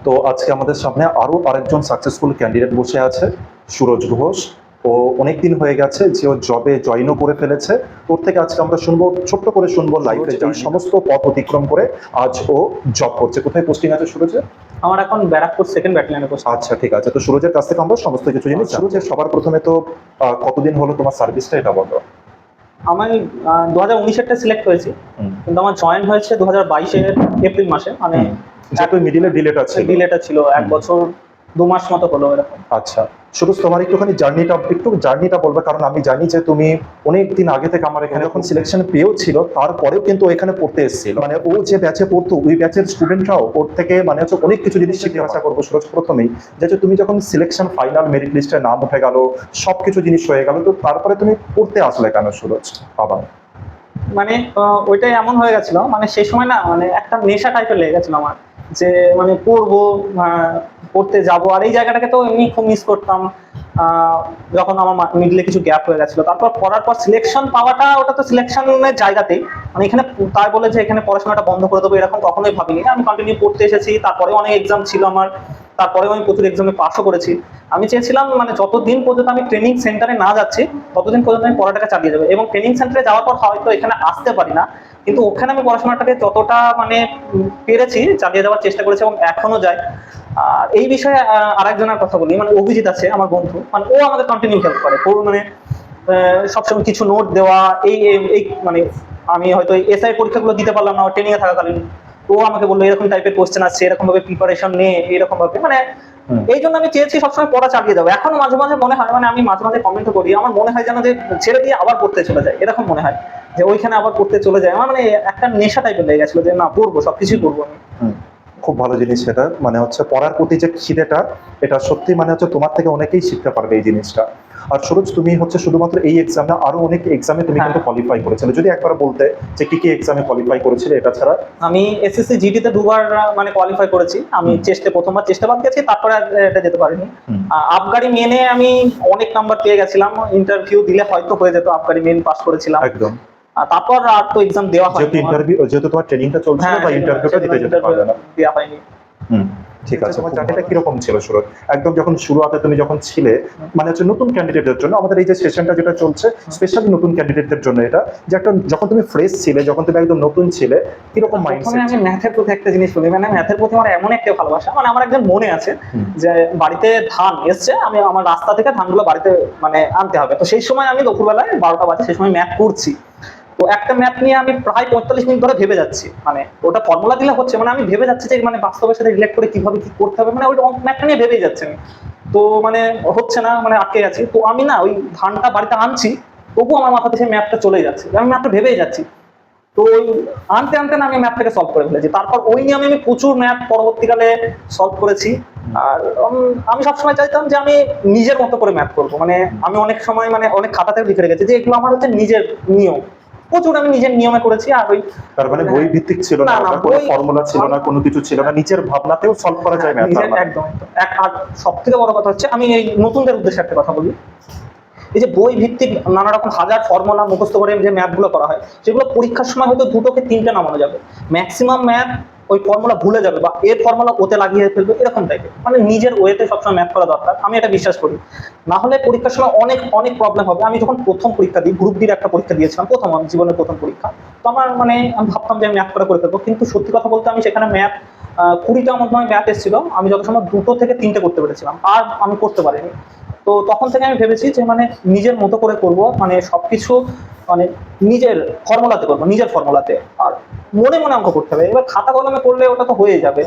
তো আজকে আমাদের সামনে আরো আরেকজন সাকসেসফুল ক্যান্ডিডেট বসে আছে, সুরজ ঘোষ। ও অনেকদিন হয়ে গেছে যে ও জবে জয়েনও করে ফেলেছে। ওর থেকে আজকে আমরা শুনবো, ছোট্ট করে শুনবো লাইফে এই সমস্ত পথ অতিক্রম করে আজ ও জব করছে। কোথায় পোস্টিং আছে সুরজের? আমার এখন ব্যারাকপুর সেকেন্ড ব্যাটালিয়নে পোস্ট। আচ্ছা, ঠিক আছে। তো সুরজের কাছ থেকে আমরা সমস্ত কিছু জিনিস। সুরজের সবার প্রথমে তো কতদিন হলো তোমার সার্ভিসটা, এটা বলো। আমি 2019-এরটা সিলেক্ট হয়েছি, কিন্তু আমার জয়েন হয়েছে 2022-এর এপ্রিল মাসে। মানে যেহেতু মিডিলে ডিলেটা ছিল 1 বছর 2 মাস মতো হলো এরকম। আচ্ছা, শুধু তোমার একটুখানি জার্নিটা বলবে, কারণ আমি জানি যে তুমি অনেক দিন আগে থেকে আমার এখানে যখন সিলেকশন পেয়েও ছিল, তারপরেও কিন্তু এখানে পড়তে এসেছিল। মানে ও যে ব্যাচে পড়তো, ওই ব্যাচের স্টুডেন্টরাও ওর থেকে মানে হচ্ছে অনেক কিছু জিনিস শিখতে আশা করবো। সুরজ, প্রথমেই যে তুমি যখন সিলেকশন ফাইনাল মেরিট লিস্টে নাম উঠে গেল, সবকিছু জিনিস হয়ে গেল, তো তারপরে তুমি পড়তে আসলে কেন সুরজ আবার? মানে ওইটাই এমন হয়ে গেছিল, মানে সেই সময় না মানে একটা নেশা টাইপের লেগে গেছিল আমার, যে মানে পড়তে যাব। আর এই জায়গাটাকে তো এমনি খুব মিস করতাম যখন আমার মিডলে কিছু গ্যাপ হয়ে গেছিল। তারপর পড়ার পর সিলেকশন পাওয়াটা, ওটা তো সিলেকশনের জায়গাতেই, মানে এখানে তাই বলে যে এখানে পড়াশোনাটা বন্ধ করে দেবো এরকম কখনোই ভাবিনি। আমি কন্টিনিউ পড়তে এসেছি, তারপরে অনেক এক্সাম ছিল আমার, তারপরেও আমি প্রচুর এক্সামে পাসও করেছি। আমি চেয়েছিলাম মানে যতদিন পর্যন্ত আমি ট্রেনিং সেন্টারে না যাচ্ছি ততদিন পর্যন্ত আমি পড়াটাকে চালিয়ে যাবো, এবং ট্রেনিং সেন্টারে যাওয়ার পর হয়তো এখানে আসতে পারি না, কিন্তু ওখানে আমি পড়াশোনাটাকে যতটা মানে পেরেছি চালিয়ে যাওয়ার চেষ্টা করেছি, এবং এখনো যাই। আর এই বিষয়ে আরেকজনের কথা বলি, মানে অভিজিৎ আছে আমার বন্ধু, মানে ও আমাদের কন্টিনিউ হেল্প করে। ও মানে সবসময় কিছু নোট দেওয়া, এই মানে আমি হয়তো এসআই পরীক্ষাগুলো দিতে পারলাম না ট্রেনিং এ থাকাকালীন, ও আমাকে বললো এরকম টাইপের কোশ্চেন আছে, এরকম ভাবে প্রিপারেশন নে, এরকম ভাবে। মানে এই জন্য আমি চেয়েছি সবসময় পড়া চালিয়ে যাবো। এখনো মাঝে মাঝে মনে হয়, মানে আমি মাঝে মাঝে কমেন্ট করি, আমার মনে হয় যেন যে ছেড়ে দিয়ে আবার পড়তে চলে যায়, এরকম মনে হয় যে ওইখানে আবার পড়তে চলে যায়। আমার মানে একটা নেশা টাইপের লেগে গেছিল যে না, পড়বো, সবকিছুই করবো আমি। খুব ভালো জিনিস সেটা, মানে হচ্ছে পড়ার প্রতি যে খিদেটা, এটা সত্যি মানে হচ্ছে তোমার থেকে অনেকেই শিখতে পারবে এই জিনিসটা। আর সুরজ, তুমি হচ্ছে শুধুমাত্র এই এক্সাম না, আরো অনেক এক্সামে তুমি কিন্তু কোয়ালিফাই করেছিলে। যদি একবার বলতে যে কি কি এক্সামে কোয়ালিফাই করেছিলে এটা ছাড়া। আমি এসএসসি জিডি তে 2বার মানে কোয়ালিফাই করেছি। আমি প্রথমবার চেষ্টা বাদ গেছি, তারপরে এটা যেতে পারিনি। আবগারি মেনে আমি অনেক নাম্বার পেয়ে গেছিলাম, ইন্টারভিউ দিলে হয়তো হয়ে যেত। আবগারি মেন পাস করেছিলাম একদম। তারপর আর তো এক্সাম দেওয়া হয়নি, যেহেতু তোমার ট্রেনিংটা চলছিল বা ইন্টারভিউটা দিতে যেতে পারলে না, দেওয়া হয়নি। ঠিক আছে। তোমার জার্নিটা কিরকম ছিল সুরজ? একদম যখন শুরুতে তুমি যখন ছিলে, মানে হচ্ছে নতুন ক্যান্ডিডেটের জন্য আমাদের এই যে সেশনটা যেটা চলছে, স্পেশালি নতুন ক্যান্ডিডেটদের জন্য এটা, যে একটা যখন তুমি ফ্রেশ ছিলে, যখন তুমি একদম নতুন ছিলে, কিরকম মাইন্ডসেট? আমি ম্যাথের প্রতি একটা জিনিস বলি, মানে ম্যাথের প্রতি আমার এমন একটা ভালোবাসা। মানে আমার একজন মনে আছে যে বাড়িতে ধান এসছে, আমি আমার রাস্তা থেকে ধানগুলো বাড়িতে মানে আনতে হবে। তো সেই সময় আমি দুপুরবেলায় 12টা বাজে, সেই সময় ম্যাথ করছি। তো একটা ম্যাথ নিয়ে আমি প্রায় 45 মিনিট ধরে ভেবে যাচ্ছি, মানে ওটা ফর্মুলা দিলে হচ্ছে, মানে আমি ভেবে যাচ্ছি যে মানে বাস্তবের সাথে রিলেট করে কিভাবে কি করতে হবে, মানে ওই ম্যাথটা নিয়ে ভেবেই যাচ্ছে আমি। তো মানে হচ্ছে না, মানে আটকে গেছি। তো আমি না ওই ধানটা বাড়িতে আনছি, তবুও আমার মাথাতে সেই ম্যাথটা চলেই যাচ্ছে, আমি ম্যাথটা ভেবেই যাচ্ছি। তো ওই আনতে আনতে না আমি ম্যাথটাকে সলভ করে ফেলেছি। তারপর ওই নিয়ে আমি প্রচুর ম্যাথ পরবর্তীকালে সলভ করেছি। আর আমি সবসময় চাইতাম যে আমি নিজের মতো করে ম্যাথ করবো। মানে আমি অনেক সময় মানে অনেক খাতাতেও লিখে রেখেছি যে এগুলো আমার হচ্ছে নিজের নিয়ম, প্রচুর আমি নিজের নিয়মে করেছি। আর ওই তার মানে বই ভিত্তিক ছিল না, কোনো ফর্মুলা ছিল না, কোনো কিছু ছিল না, নিজের ভাবনাতেও সলভ করা যায় ম্যাথ। একদম। আর সবথেকে বড় কথা হচ্ছে, আমি এই নতুনদের উদ্দেশ্যে একটা কথা বলি, এই যে বই ভিত্তিক নানা রকম হাজার ফর্মুলা মুখস্থ করে যে ম্যাথগুলো করা হয়, সেগুলো পরীক্ষার সময় হয়তো 2টোকে 3টে নামানো যাবে, ম্যাক্সিমাম ম্যাথ ওই ফর্মুলা ভুলে যাবে বা এর ফর্মুলা ওতে লাগিয়ে ফেলবে, এরকম টাইপের। মানে নিজের ওয়েতে সবসময় ম্যাথ করা দরকার, আমি এটা বিশ্বাস করি। না হলে পরীক্ষার সময় অনেক অনেক প্রবলেম হবে। আমি যখন প্রথম পরীক্ষা দিই, গ্রুপ ডির একটা পরীক্ষা দিয়েছিলাম, জীবনের প্রথম পরীক্ষা। তো আমার মানে আমি ভাবতাম যে আমি ম্যাথ করে ফেলবো, কিন্তু সত্যি কথা বলতে আমি সেখানে ম্যাথ 20টা মতো ম্যাথ এসেছিল, আমি যত সময় 2টো থেকে 3টে করতে পেরেছিলাম, আর আমি করতে পারিনি। তো তখন থেকে আমি ভেবেছি যে মানে নিজের মতো করে করব, মানে সবকিছু মানে নিজের ফর্মুলাতে করবো, নিজের ফর্মুলাতে। আর মনে মনে অঙ্ক করতে হবে। এবার খাতা কলমে করলে ওটা তো হয়ে যাবে,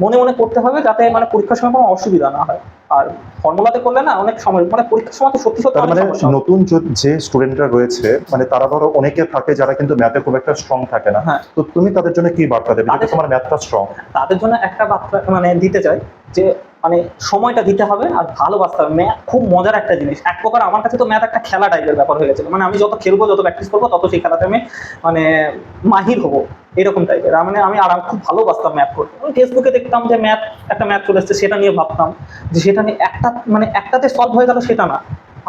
মনে মনে করতে হবে যাতে মানে পরীক্ষার সময় কোনো অসুবিধা না হয়। আর ফর্মুলাতে করলে না অনেক সময় মানে পরীক্ষার সময় তো সত্যি সত্যি মানে নতুন যে স্টুডেন্টরা রয়েছে, মানে তারা ধরো অনেকে থাকে যারা কিন্তু ম্যাথে খুব একটা স্ট্রং থাকে না, তো তুমি তাদের জন্য কি বার্তা দেবে যাতে তোমার ম্যাথটা স্ট্রং? তাদের জন্য একটা বার্তা মানে দিতে চাই যে মানে সময়টা দিতে হবে আর ভালোবাসতে হবে। ম্যাথ খুব মজার একটা জিনিস, এক প্রকার আমার কাছে তো ম্যাথ একটা খেলা টাইপের ব্যাপার হয়ে গেছিল। মানে আমি যত খেলবো, যত প্র্যাকটিস করবো, তত সেই খেলাতে আমি মানে মাহির হবো, এরকম টাইপের। মানে আমি খুব ভালোবাসতাম ম্যাথ করতে। আমি ফেসবুকে দেখতাম যে একটা ম্যাথ চলে এসছে, সেটা নিয়ে ভাবতাম যে সেটা নিয়ে একটাতে সলভ হয়ে গেল সেটা না,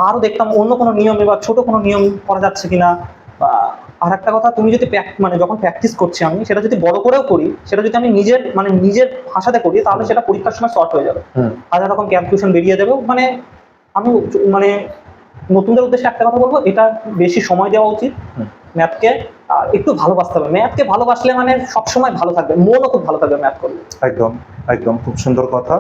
আরো দেখতাম অন্য কোনো নিয়মে বা ছোট কোনো নিয়ম করা যাচ্ছে কিনা, বা আর একটা কথা, তুমি যদি মানে যখন প্র্যাকটিস করছি আমি, সেটা যদি বড় করেও করি, সেটা যদি আমি নিজের ভাষাতে করি, তাহলে সেটা পরীক্ষার সময় শর্ট হয়ে যাবে, হাজার রকম ক্যালকুলেশন বেরিয়ে যাবে। মানে আমি মানে নতুনদের উদ্দেশ্যে একটা কথা বলবো, এটা বেশি সময় দেওয়া উচিত ম্যাথকে, আর একটু ভালোবাসতে হবে। ম্যাথকে ভালোবাসলে মানে সবসময় ভালো থাকবে, মনও খুব ভালো থাকবে ম্যাথ করলে। একদম একদম খুব সুন্দর কথা।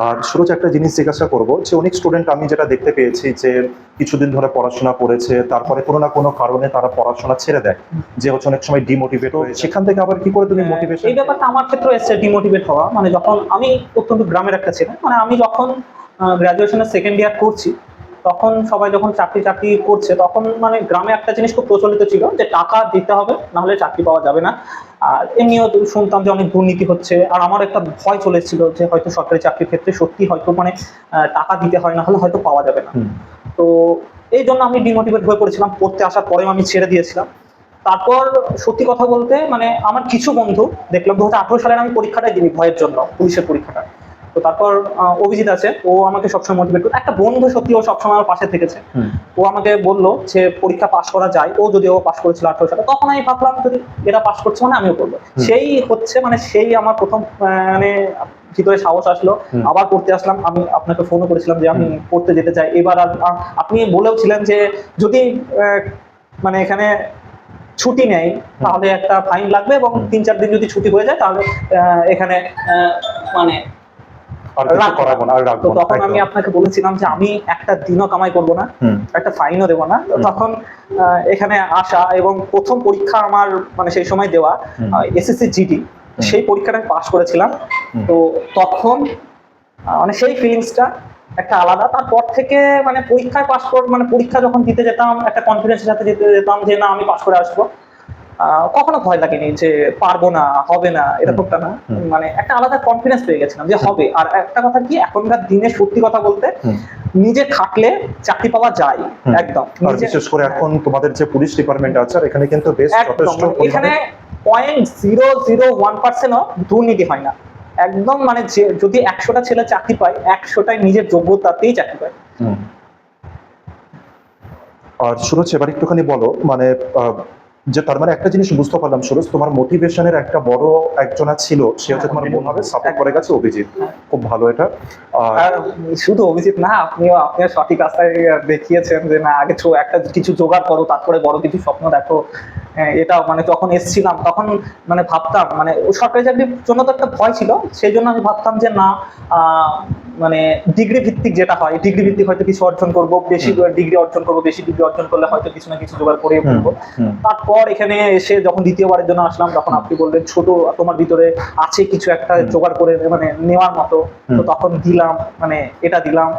আর সুরজ, একটা জিনিস জিজ্ঞাসা করবো, যে অনেক স্টুডেন্ট আমি যেটা দেখতে পেয়েছি যে কিছুদিন ধরে পড়াশোনা করেছে, তারপরে কোনো না কোনো কারণে তারা পড়াশোনা ছেড়ে দেয়, যে হচ্ছে অনেক সময় ডিমোটিভেট হয়ে, সেখান থেকে আবার কি করে তুমি মোটিভেশন? এই ব্যাপারটা আমার ক্ষেত্রে এসেছে, ডিমোটিভেট হওয়া। মানে যখন আমি অত্যন্ত গ্রামের একটা ছেলে, মানে আমি যখন গ্রাজুয়েশনের সেকেন্ড ইয়ার করছি, তখন সবাই যখন চাকরি করছে, তখন মানে গ্রামে একটা জিনিস খুব প্রচলিত ছিল যে টাকা দিতে হবে, নাহলে চাকরি পাওয়া যাবে না। আর এমনিও শুনতাম যে অনেক দুর্নীতি হচ্ছে, আর আমার একটা ভয় চলে এসেছিল যে হয়তো সরকারি চাকরির ক্ষেত্রে সত্যি হয়তো মানে টাকা দিতে হয়, না হলে হয়তো পাওয়া যাবে না। তো এই জন্য আমি ডিমোটিভেট হয়ে পড়েছিলাম, পড়তে আসার পরেও আমি ছেড়ে দিয়েছিলাম। তারপর সত্যি কথা বলতে মানে আমার কিছু বন্ধু দেখলাম, 2018 সালে আমি পরীক্ষাটাই দিই ভয়ের জন্য, পুলিশের পরীক্ষাটা। তো তারপর অভিজিৎ আছে, ও আমাকে সবসময় মোটিভেট করে, একটা বন্ধু সত্যি, ও সবসময় আমার পাশে থেকেছে। ও আমাকে বললো যে পরীক্ষা পাশ করা যায়, ও যদি ও পাশ করেছিল 18 সালে, তখন আমি ভাবলাম যদি এরা পাশ করছে মানে আমিও করবো। সেই আমার প্রথম মানে ভিতরে সাহস আসলো, আবার পড়তে আসলাম। আমি আপনাকে ফোনও করেছিলাম যে আমি পড়তে যেতে চাই এবার। আর আপনি বলেও ছিলেন যে যদি মানে এখানে ছুটি নেই তাহলে একটা ফাইন লাগবে, এবং 3-4 দিন যদি ছুটি হয়ে যায় তাহলে এখানে মানে তখন আমি আপনাকে বলেছিলাম যে আমি একটা দিনও কামাই করবো না, একটা ফাইনও দেবো না। তখন এখানে আসা এবং প্রথম পরীক্ষা আমার মানে সেই সময় দেওয়া এসএসসি জিডি, সেই পরীক্ষাটা আমি পাশ করেছিলাম। তো তখন মানে সেই ফিলিংসটা একটা আলাদা। তারপর থেকে মানে পরীক্ষায় পাশ কর মানে পরীক্ষা যখন দিতে যেতাম, একটা কনফিডেন্সের সাথে দিতে যেতাম যে না আমি পাশ করে আসবো। কখনো ভয় লাগেনি যে পারবো না, হবে না, এরকমটা না। মানে একটা আলাদা কনফিডেন্স পেয়ে গেছিলাম যে হবে। আর একটা কথা কি, এখনকার দিনে সত্যি কথা বলতে নিজে খাটলে চাকরি পাওয়া যায় একদম। বিশেষ করে এখন তোমাদের যে পুলিশ ডিপার্টমেন্ট আছে, এখানে কিন্তু বেশ যথেষ্ট, এখানে 0.001%ও দুর্নীতি হয় না একদম। মানে যদি 100টা ছেলে চাকরি পায়, 100টাই নিজের যোগ্যতাতেই চাকরি পায়। আর সুরজ, এবার একটুখানি বলো, মানে যে তার মানে একটা জিনিস বুঝতে পারলাম সুরজ, তোমার মোটিভেশনের একটা বড় একজনা ছিল, সে হচ্ছে তোমার মনে হবে সাপোর্ট করে গেছে অভিজিৎ। খুব ভালো এটা। আর শুধু অভিজিৎ না, আপনিও সঠিক রাস্তায় দেখিয়েছেন যে না আগে একটা কিছু জোগাড় করো, তারপরে বড় কিছু স্বপ্ন দেখো। এটা মানে যখন এসেছিলাম তখন মানে ভাবতাম, মানে সরকারি চাকরির জন্য তো একটা ভয় ছিল, সেই জন্য আমি ভাবতাম যে না মানে ডিগ্রি ভিত্তিক যেটা হয়, ডিগ্রি ভিত্তিক হয়তো কিছু অর্জন করবো, বেশি ডিগ্রি অর্জন করবো, বেশি ডিগ্রি অর্জন করলে হয়তো কিছু না কিছু জোগাড় করে ফেলবো। তারপর এখানে এসে যখন দ্বিতীয়বারের জন্য আসলাম, তখন আপনি বললেন ছোট তোমার ভিতরে আছে কিছু একটা জোগাড় করে মানে নেওয়ার মতো। তো তখন দিলাম, মানে এটা দিলাম।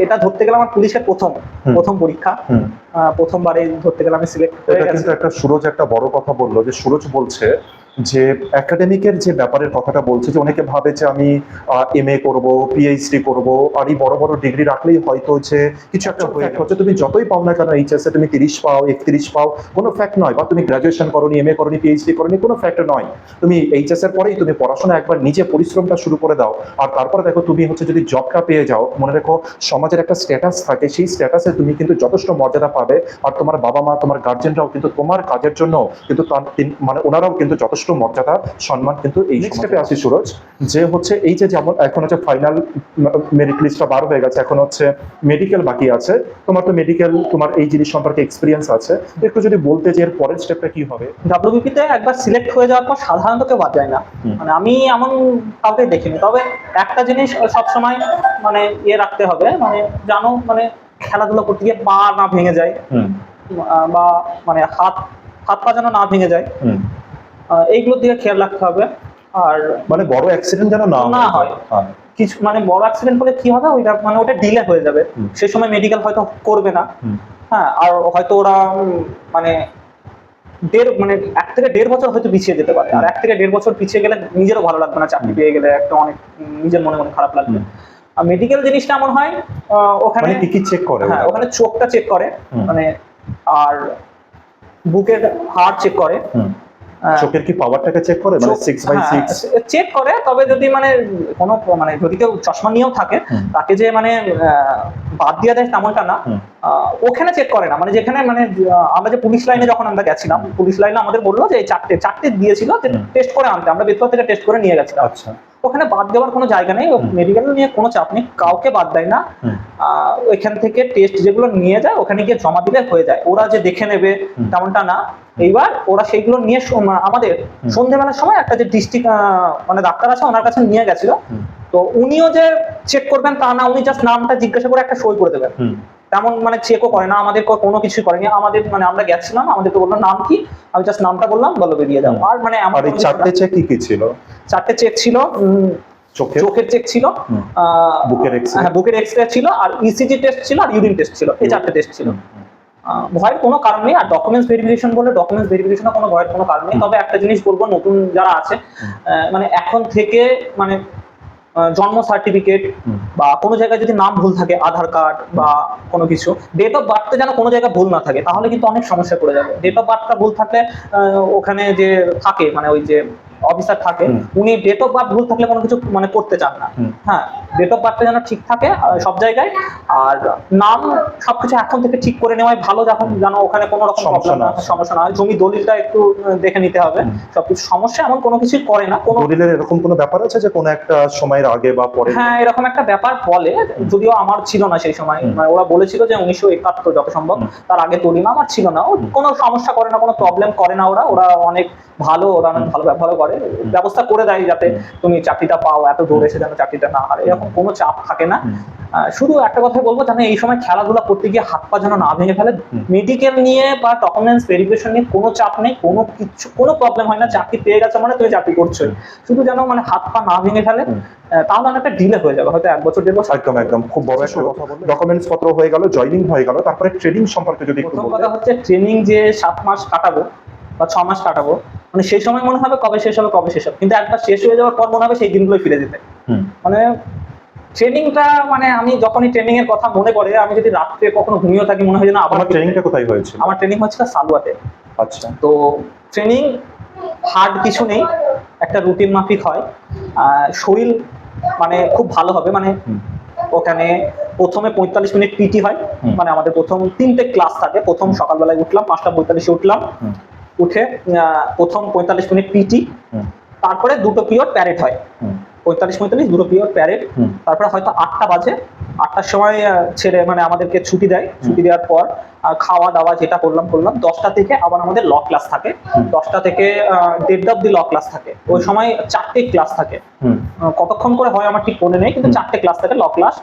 এটা ধরতে গেলে আমার পুলিশের প্রথম পরীক্ষা, প্রথমবারে ধরতে গেলে আমি সিলেক্ট হয়ে গেছি। একটা সুরজ একটা বড় কথা বললো, যে সুরজ বলছে যে একাডেমিকের যে ব্যাপারের কথাটা বলছে, যে অনেকে ভাবে যে আমি MA করব, PhD করব, আর এই বড় বড় ডিগ্রি রাখলেই হয়তো যে কিছু একটা হয়ে যাচ্ছে। তুমি যতই পাও না কেন এইচএস এ, তুমি 30 পাও, 31 পাও, কোনো ফ্যাক্ট নয়। বা তুমি গ্রাজুয়েশন করনি, MA করনি, PhD করনি, কোনো ফ্যাক্ট নয়। তুমি এইচএস এর পরেই তুমি পড়াশোনা একবার নিজে পরিশ্রমটা শুরু করে দাও, আর তারপরে দেখো তুমি হচ্ছে যদি জবটা পেয়ে যাও, মনে রেখো সমাজের একটা স্ট্যাটাস থাকে, সেই স্ট্যাটাসে তুমি কিন্তু যথেষ্ট মর্যাদা পাবে। আর তোমার বাবা মা, তোমার গার্জেনরাও কিন্তু তোমার কাজের জন্য কিন্তু মানে ওনারাও কিন্তু যথেষ্ট মর্যাদা, সম্মান কিন্তু এই স্টেপে আসি সুরজ। যে হচ্ছে এই যে যেমন এখন হচ্ছে ফাইনাল মেরিট লিস্টটা বার হয়ে গেছে, এখন হচ্ছে মেডিকেল বাকি আছে। তোমার তো মেডিকেল, তোমার এই জিনিস সম্পর্কে এক্সপিরিয়েন্স আছে, একটু যদি বলতে যে এর পরের স্টেপটা কি হবে? WBP তে একবার সিলেক্ট হয়ে যাওয়ার পর সাধারণত কেউ বাদ যায় না, মানে আমি এমন কাউকে দেখিনি। তবে একটা জিনিস সবসময় মানে রাখতে হবে, মানে জানো মানে খেলাধুলা করতে গিয়ে পা না ভেঙে যায়, বা মানে হাত পা যেন না ভেঙে যায়, এইগুলোর দিকে খেয়াল রাখতে হবে। আর মানে বড় অ্যাক্সিডেন্ট যেন না হয়। কিছু মানে বড় অ্যাক্সিডেন্ট হলে কি হবে, ওইটা মানে ওটা ডিলে হয়ে যাবে, সেই সময় মেডিকেল হয়তো করবে না। হ্যাঁ, আর হয়তো ওরা মানে 1 থেকে 1.5 বছর হয়তো পিছিয়ে যেতে পারে। আর 1 থেকে 1.5 বছর পিছিয়ে গেলে নিজেরও ভালো লাগবে না, চাকরি পেয়ে গেলে একটা অনেক নিজের মনে খারাপ লাগবে। আর মেডিকেল জিনিসটা এমন হয়, ওখানে কি চেক করে? হ্যাঁ, ওখানে চোখটা চেক করে, মানে আর বুকের হাড় চেক করে, চোখের কি পাওয়ারটাকে চেক করে, মানে 6/6 চেক করে, তবে যদি মানে কোনো মানে যদি কেউ চশমা নিয়েও থাকে তাকে যে মানে বাদ দিয়ে দেয় তেমনটা না। ওখানে চেক করে না, মানে যেখানে মানে আমরা যে পুলিশ লাইনে যখন আমরা গেছিলাম, পুলিশ লাইনে আমাদের বললো যে এই চারটে দিয়েছিল যে টেস্ট করে আনতে, আমরা বেতন থেকে টেস্ট করে নিয়ে গেছিলাম। আচ্ছা, ওখানে বাদ দেওয়ার কোনো জায়গা নেই, মেডিকেল নিয়ে কোনো চাপ নেই, কাউকে বাদ দেয় না। ওইখান থেকে টেস্ট যেগুলো নিয়ে যায় ওখানে গিয়ে জমা দিলে হয়ে যায়, ওরা যে দেখে নেবে তেমনটা না। এইবার ওরা সেইগুলো নিয়ে আমাদের সন্ধ্যেবেলার সময় একটা যে ডিস্ট্রিক্ট মানে ডাক্তার আছে ওনার কাছে নিয়ে গেছিল। তো উনিও যে চেক করবেন তা না, উনি জাস্ট নামটা জিজ্ঞাসা করে একটা সই করে দেবেন, তেমন মানে চেকও করে না, আমাদের কোনো কিছুই করেনি। আমাদের মানে আমরা গেছিলাম, আমাদেরকে বললো নাম কি, আমি জাস্ট নামটা বললাম, বলো বেরিয়ে যাবো। আর মানে আর এই 4টে চেক কি ছিল? 4টে চেক ছিল, চোখের চেক ছিল, বুকের এক্সরে ছিল, আর ইসিজি টেস্ট ছিল, আর ইউরিন টেস্ট ছিল। এই 4টে টেস্ট ছিল। ভয়ের কোনো কারণ নেই। আর ডকুমেন্টস ভেরিফিকেশন বলে ডকুমেন্টস ভেরিফিকেশনে কোনো ভয়ের কোনো কারণ নেই। তবে একটা জিনিস বলবো, নতুন যারা আছে মানে এখন থেকে মানে জন্ম সার্টিফিকেট বা কোনো জায়গায় যদি নাম ভুল থাকে, আধার কার্ড বা কোনো কিছু, ডেট অফ বার্থে যেন কোনো জায়গায় ভুল না থাকে, তাহলে কিন্তু অনেক সমস্যা পড়ে যাবে। ডেট অফ বার্থটা ভুল থাকলে ওখানে যে থাকে মানে ওই যে অফিসার থাকে, উনি ডেট অফ বার্থ ভুল থাকলে কোনো কিছু মানে করতে চান না। হ্যাঁ, ডেট অফ বার্থটা যেন ঠিক থাকে সব জায়গায়, আর নাম সবকিছু এখন থেকে ঠিক করে নেওয়াই ভালো, যখন যেন ওখানে কোনো রকম সমস্যা না হয়। জমি দলিলটা একটু দেখে নিতে হবে, সবকিছু সমস্যা এমন কোনো কিছু করে না। কোনো দলিলের এরকম কোনো ব্যাপার আছে যে কোনো একটা সময়ের আগে বা পরে? হ্যাঁ, এরকম একটা ব্যাপার বলে, যদিও আমার ছিল না সেই সময়, মানে ওরা বলেছিল যে 1971 যত সম্ভব, তার আগে দলিল আমার ছিল না। কোনো সমস্যা করে না, কোনো প্রবলেম করে না, ওরা অনেক ভালো, ওরা অনেক ভালো ব্যবহার করে, ব্যবস্থা করে দেয় যাতে তুমি চাকরিটা পাও, এত দূর এসে যেন চাকরিটা না হারে, এরকম কোনো চাপ থাকে না। শুধু একটা কথা বলবো, যেন এই সময় খেলাধুলা করতে গিয়ে হাত পা যেন না ভেঙে ফেলে। মেডিকেল নিয়ে বা ডকুমেন্টস ভেরিফিকেশন নিয়ে কোনো চাপ নেই, কোনো কিছু কোনো প্রবলেম হয় না। চাকরি পেয়ে গেছে মানে তুমি চাকরি করছো, শুধু যেন মানে হাত পা না ভেঙে ফেলে, তাহলে অনেকটা ডিলে হয়ে যাবে, হয়তো 1 বছর 1.5 বছর। একদম খুব বড় একটা কথা বললে। ডকুমেন্টস পত্র হয়ে গেল, জয়েনিং হয়ে গেল, তারপরে ট্রেনিং সম্পর্কে যদি একটু বলতে। কথা হচ্ছে ট্রেনিং যে 7 মাস কাটাবো বা 6 মাস কাটাবো, মানে সেই সময় মনে হবে কবে শেষ হবে, কিন্তু একবার শেষ হয়ে যাওয়ার পর মনে হবে সেই দিনগুলো ফিরে যেতে। মানে ট্রেনিংটা মানে আমি যখনই ট্রেনিং এর কথা মনে পড়ে, আমি যদি রাত্রে কখনো ঘুমিয়ে থাকি মনে হয় যে না। আমার ট্রেনিংটা কোথায় হয়েছিল? আমার ট্রেনিং হচ্ছিল সালুয়াতে। আচ্ছা। তো ট্রেনিং হার্ড কিছু নেই, একটা রুটিন মাফিক হয়। শরীর মানে খুব ভালো হবে, মানে ওখানে প্রথমে 45 মিনিট পিটি হয়, মানে আমাদের প্রথম 3টে ক্লাস থাকে। প্রথম সকালবেলায় উঠলাম, 5:45-এ উঠলাম, উঠে প্রথম 45 মিনিট পিটি, তারপরে 2টো পিরিয়ড প্যারেড হয়, 45-45 2টো পিরিয়ড প্যারেড। তারপরে হয়তো 8টা বাজে, 8টার সময় ছেড়ে মানে আমাদেরকে ছুটি দেয়। ছুটি দেওয়ার পর খাওয়া দাওয়া যেটা করলাম 10টা থেকে আবার আমাদের ল ক্লাস থাকে, 10টা থেকে 1:30 অব্দি ল ক্লাস থাকে। ওই সময় 4টে ক্লাস থাকে, কতক্ষণ করে হয় আমার ঠিক মনে নেই, কিন্তু 4টে ক্লাস থাকে ল ক্লাস।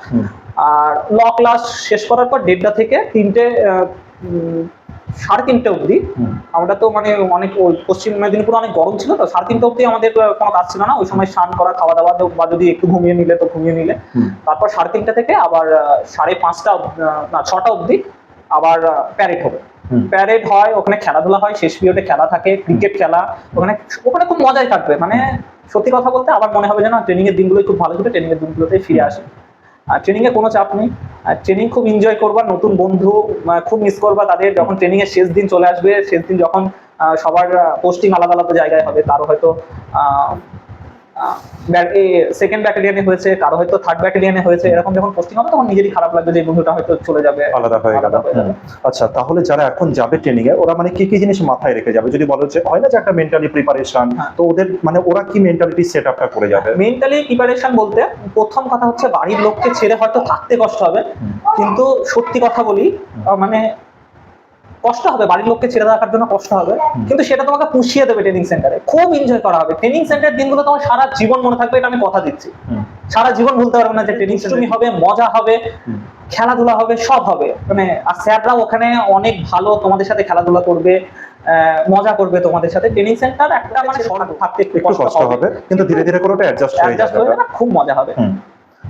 আর ল ক্লাস শেষ করার পর 1:30 থেকে 3:30 অব্দি আমরা তো মানে অনেক পশ্চিম মেদিনীপুর অনেক গরম ছিল, তো 3:30 অব্দি আমাদের কোনো কাজ ছিল না। ওই সময় স্নান করা, খাওয়া দাওয়া, বা যদি একটু ঘুমিয়ে নিলে তো ঘুমিয়ে নিলে। তারপর 3:30 থেকে আবার 6:30 অব্দি আবার প্যারেড হবে। প্যারেড হয়, ওখানে খেলাধুলা হয়, শেষ পিরিয়ডে খেলা থাকে, ক্রিকেট খেলা। ওখানে খুব মজাই থাকবে, মানে সত্যি কথা বলতে আবার মনে হবে যে না ট্রেনিং এর দিনগুলোই খুব ভালো ছিল, ট্রেনিং এর দিনগুলোতে ফিরে আসে। আর ট্রেনিং এ কোনো চাপ নেই, আর ট্রেনিং খুব এনজয় করবা, নতুন বন্ধু খুব মিস করবা তাদের। যখন ট্রেনিং এর শেষ দিন চলে আসবে, শেষ দিন যখন সবার পোস্টিং আলাদা আলাদা জায়গায় হবে, কারো হয়তো সেকেন্ড ব্যাটালিয়নে হয়েছে, কারো হয়তো 3rd ব্যাটালিয়নে হয়েছে, এরকম যখন পোস্টিং হবে তখন নিজেরই খারাপ লাগবে যে বন্ধুটা হয়তো চলে যাবে, আলাদা হয়ে গেল। আচ্ছা, তাহলে যারা এখন যাবে ট্রেনিং এ, ওরা মানে কি কি জিনিস মাথায় রেখে যাবে? যদি বলো যে হয় না যে একটা মেন্টালি প্রিপারেশন, তো ওদের মানে ওরা কি মেন্টালিটি সেটআপটা করে যাবে? মেন্টালি প্রিপারেশন বলতে প্রথম কথা হচ্ছে বাড়ির লোককে ছেড়ে হয়তো থাকতে কষ্ট হবে, কিন্তু সত্যি কথা বলি মানে কষ্ট হবে, বাড়ির লোককে ছেড়ে রাখার জন্য কষ্ট হবে, কিন্তু সেটা তোমাকে পুষিয়ে দেবে ট্রেনিং সেন্টারে, খুব এনজয় করা হবে। ট্রেনিং সেন্টারের দিনগুলো তোমার সারা জীবন মনে থাকবে, এটা আমি কথা দিচ্ছি। সারা জীবন ভুলতে পারবে না যে ট্রেনিং তুমি হবে, মজা হবে, খেলাধুলা হবে, সব হবে। মানে আর স্যাররাও ওখানে অনেক ভালো, তোমাদের সাথে খেলাধুলা করবে, মজা করবে তোমাদের সাথে। ট্রেনিং সেন্টার একটা মানে থাকতে একটু কষ্ট হবে, কিন্তু ধীরে ধীরে করে অ্যাডজাস্ট হয়ে যাবে, খুব মজা হবে।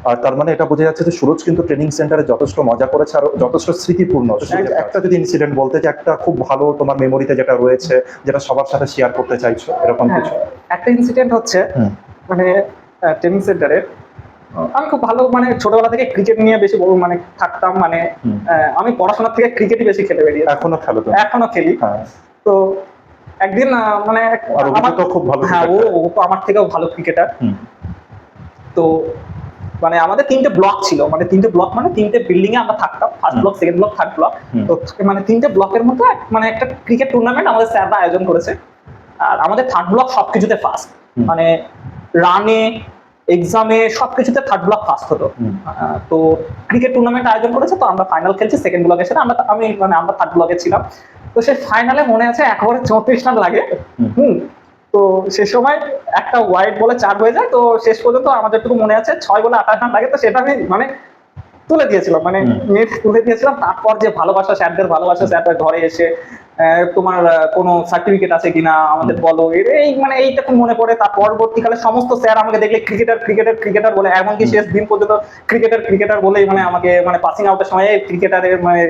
আর তার মানে এটা বোঝা যাচ্ছে যে সুরজ কিন্তু ট্রেনিং সেন্টারে যথেষ্ট মজা করেছে আর যথেষ্ট স্মৃতিপূর্ণ। একটা যদি ইনসিডেন্ট বলতে, যে একটা খুব ভালো তোমার মেমোরিতে যেটা রয়েছে, যেটা সবার সাথে শেয়ার করতে চাইছো, এরকম কিছু? একটা ইনসিডেন্ট হচ্ছে মানে ট্রেনিং সেন্টারে আমি খুব ভালো, মানে ছোটবেলা থেকে ক্রিকেট নিয়ে বেশি মানে থাকতাম, মানে আমি পড়াশোনার থেকে ক্রিকেটই বেশি খেলে বেরিয়েছি। এখনো খেলো? এখনো খেলি। তো একদিন মানে আর অভিজ্ঞতা তো খুব ভালো হ্যাঁ, cricketer। ও তো আমার থেকেও ভালো ক্রিকেটার। হুম। তো মানে আমাদের 3টে ব্লক ছিল, মানে 3টে ব্লক মানে 3টে বিল্ডিং এ আমরা থাকতাম, first block, second block, third block. তো মানে 3টে ব্লকের মধ্যে মানে একটা ক্রিকেট টুর্নামেন্ট আমাদের স্যাররা আয়োজন করেছে। আর আমাদের থার্ড ব্লক সবকিছুতে ফার্স্ট, মানে রানে, এক্সামে, সবকিছুতে থার্ড ব্লক ফার্স্ট হতো। তো ক্রিকেট টুর্নামেন্ট আয়োজন করেছে, তো আমরা ফাইনাল খেলছি সেকেন্ড ব্লকের সাথে, আমরা থার্ড ব্লকে ছিলাম। তো সেই ফাইনালে মনে আছে 1 ওভারে 34 রান লাগে। তো সে সময় একটা ওয়াইড বলে 4 হয়ে যায়। তো শেষ পর্যন্ত আমাদের টুকু মনে আছে 6 বলে 28 রান লাগে। তো সেটা আমি মানে তুলে দিয়েছিলাম, মানে নেট তুলে দিয়েছিলাম। তারপর যে ভালোবাসা, স্যারদের ভালোবাসা, স্যারদের ঘরে এসে তোমার কোনো সার্টিফিকেট আছে কিনা আমাদের বলো, এই মানে এইটুকু মনে পড়ে। তার পরবর্তীকালে সমস্ত স্যার আমাকে দেখলে ক্রিকেটার ক্রিকেটার ক্রিকেটার বলে, এমনকি শেষ দিন পর্যন্ত ক্রিকেটার ক্রিকেটার বলেই মানে আমাকে মানে পাসিং আউটের সময় ক্রিকেটারের মানে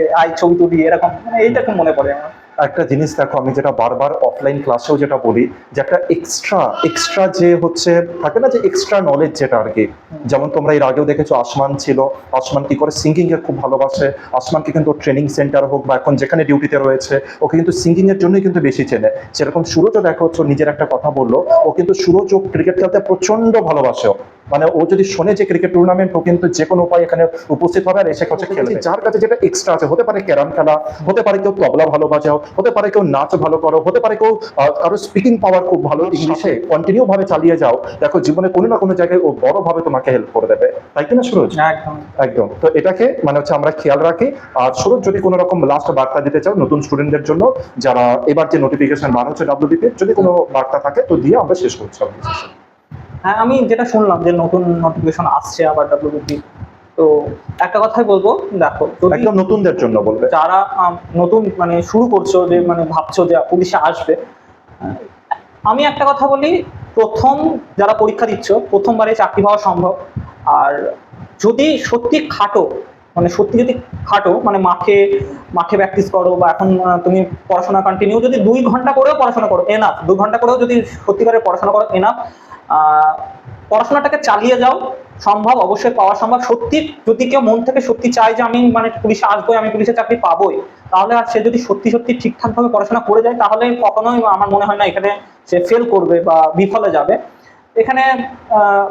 ছবি তুলি, এরকম মানে এইটুকু মনে পড়ে আমার। একটা জিনিস দেখো, আমি যেটা বারবার অফলাইন ক্লাসেও যেটা বলি, যে একটা এক্সট্রা যে হচ্ছে থাকে না, যে এক্সট্রা নলেজ যেটা আর কি। যেমন তোমরা এর আগেও দেখেছো আসমান ছিল, আসমান কি করে সিঙ্গিং এর খুব ভালোবাসে। আসমানকে কিন্তু ট্রেনিং সেন্টার হোক বা এখন যেখানে ডিউটিতে রয়েছে, ওকে কিন্তু সিঙ্গিং এর জন্যই কিন্তু বেশি চেনে। সেরকম সুরজও দেখো হচ্ছে নিজের একটা কথা বললো, ও কিন্তু সুরজ ক্রিকেট খেলতে প্রচন্ড ভালোবাসে। মানে ও যদি শোনে যে ক্রিকেট টুর্নামেন্ট, ও কিন্তু যে কোনো উপায় এখানে উপস্থিত হবে আর এসে হচ্ছে খেলবে। যার কাছে যেটা এক্সট্রা আছে, হতে পারে ক্যারাম খেলা, হতে পারে কেউ তবলা ভালো বাজাও, হতে পারে কেউ নাচ ভালো করো, হতে পারে কেউ কারো স্পিকিং পাওয়ার খুব ভালো, ইংলিশে কন্টিনিউ ভাবে চালিয়ে যাও। দেখো জীবনে কোনো না কোনো জায়গায় ও বড় ভাবে তোমাকে হেল্প করে দেবে, তাই কিনা সুরজ? একদম একদম। তো এটাকে মানে হচ্ছে আমরা খেয়াল রাখি। আর সুরজ, যদি কোনো রকম লাস্ট বার্তা দিতে চাও নতুন স্টুডেন্টদের জন্য, যারা এবার যে নোটিফিকেশন বার হচ্ছে WBP, যদি কোনো বার্তা থাকে তো দিয়ে আমরা শেষ করছি। হ্যাঁ, আমি যেটা শুনলাম যে নতুন নোটিফিকেশন আসছে আবার WBP, তো একটা কথাই বলবো, দেখো একদম নতুনদের জন্য বলবে, যারা নতুন মানে শুরু করছো, যে মানে ভাবছো যে পুলিশে আসবে, আমি একটা কথা বলি, প্রথম যারা পরীক্ষা দিচ্ছ, প্রথমবারে চাকরি পাওয়া সম্ভব। আর যদি সত্যি খাটো, মানে সত্যি যদি খাটো, মানে মাঠে মাঠে প্র্যাকটিস করো, বা এখন তুমি পড়াশোনা কন্টিনিউ যদি 2 ঘন্টা করেও পড়াশোনা করো এনাফ, 2 ঘন্টা করেও যদি সত্যিকারের পড়াশোনা করো এনাফ, পড়াশোনাটাকে চালিয়ে যাও, সম্ভব, অবশ্যই পাওয়া সম্ভব। সত্যি যদি কেউ মন থেকে সত্যি চায় যে আমি মানে পুলিশে আসবোই, আমি পুলিশে চাকরি পাবোই, তাহলে আর সে যদি সত্যি সত্যি ঠিকঠাক ভাবে পড়াশোনা করে যায়, তাহলে কখনোই আমার মনে হয় না এখানে সে ফেল করবে বা বিফলে যাবে। এখানে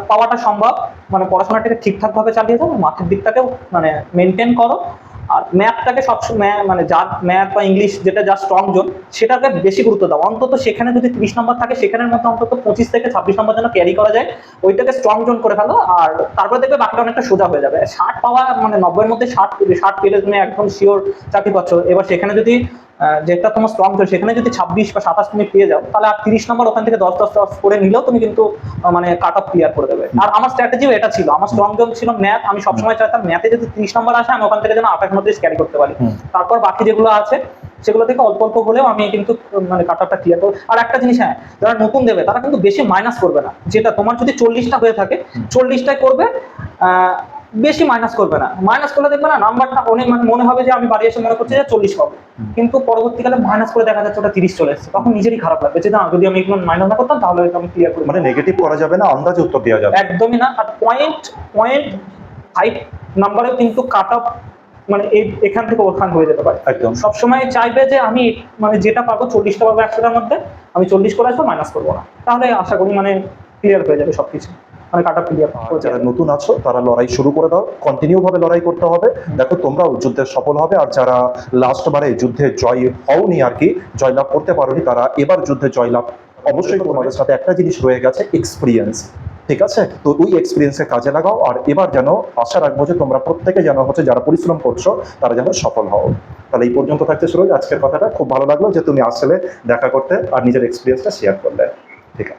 পাওয়াটা সম্ভব। মানে পড়াশোনাটাকে ঠিকঠাক ভাবে চালিয়ে যাও, মাঠের দিকটাকেও মানে মেনটেন করো। আর ম্যাথটাকে সবসময় মানে যার ম্যাথ বা ইংলিশ যেটা যা স্ট্রং জোন, সেটাকে বেশি গুরুত্ব দাও। অন্তত সেখানে যদি 30 নম্বর থাকে, সেখানের মধ্যে অন্তত 25 থেকে 26 নম্বর যেন ক্যারি করা যায়, ওইটাকে স্ট্রং জোন করে ফেলো। আর তারপরে দেখবে বাকিটা অনেকটা সোজা হয়ে যাবে। 60 পাওয়া মানে 90-এর মধ্যে 60 পেলে তুমি একদম শিওর চাকরি পাচ্ছ। এবার সেখানে যদি যেটা তোমার স্ট্রং জোন, সেখানে যদি 26 বা 27 তুমি পেয়ে যাও, তাহলে আর 30 নম্বর ওখান থেকে 10 করে নিলেও তুমি কিন্তু মানে কাট অফ ক্লিয়ার করে দেবে। আর আমার স্ট্র্যাটেজিও এটা ছিল, আমার স্ট্রং জোন ছিল ম্যাথ। আমি সবসময় চাইতাম ম্যাথে যদি 30 নম্বর আসে, আমি ওখান থেকে যেন 28 ক্যারি করতে পারি। তারপর বাকি যেগুলো আছে সেগুলো থেকে অল্প অল্প হলেও আমি কিন্তু মানে কাট অফটা ক্লিয়ার করবো। আর একটা জিনিস, হ্যাঁ, যারা নতুন দেবে তারা কিন্তু বেশি মাইনাস করবে না। যেটা তোমার যদি 40টা হয়ে থাকে, 40টাই করবে, বেশি মাইনাস করবে না। মাইনাস করলে দেখবে না নাম্বারটা অনেক, মানে মনে হবে যে আমি বাড়ি এসে মনে করছি যে 40 পাবো, কিন্তু পরবর্তীকালে মাইনাস করে দেখা যাচ্ছে ওটা 30 চলে এসেছে, তখন নিজেরই খারাপ লাগবে যে না, যদি আমি এগুলো মাইনাস না করতাম তাহলে আমি ক্লিয়ার করি। মানে নেগেটিভ করা যাবে না, আন্দাজে উত্তর দেওয়া যাবে একদমই না। আর 0.5 নাম্বারেও কিন্তু কাট অফ মানে এখান থেকে ওখান হয়ে যেতে পারে। একদম সবসময় চাইবে যে আমি মানে যেটা পাবো 40টা পাবো 100টার মধ্যে, আমি 40 করে আসবো, মাইনাস করবো না। তাহলে আশা করি মানে ক্লিয়ার হয়ে যাবে সবকিছু, মানে কাট অফ ক্লিয়ার। যারা নতুন আছো তারা লড়াই শুরু করে দাও, কন্টিনিউ ভাবে লড়াই করতে হবে। দেখো তোমরাও যুদ্ধে সফল হবে। আর যারা লাস্ট বারে যুদ্ধে জয় হওনি আর কি, জয়লাভ করতে পারোনি, তারা এবার যুদ্ধে জয়লাভ অবশ্যই। তোমাদের সাথে একটা জিনিস রয়ে গেছে, এক্সপিরিয়েন্স। ঠিক আছে, তো ওই এক্সপিরিয়েন্সকে কাজে লাগাও। আর এবার যেন আশা রাখবো যে তোমরা প্রত্যেকে যেন হচ্ছে যারা পরিশ্রম করছো তারা যেন সফল হও। তাহলে এই পর্যন্ত থাকছে সুরজ আজকের কথাটা। খুব ভালো লাগলো যে তুমি আসলে দেখা করতে আর নিজের এক্সপিরিয়েন্সটা শেয়ার করলে। ঠিক আছে।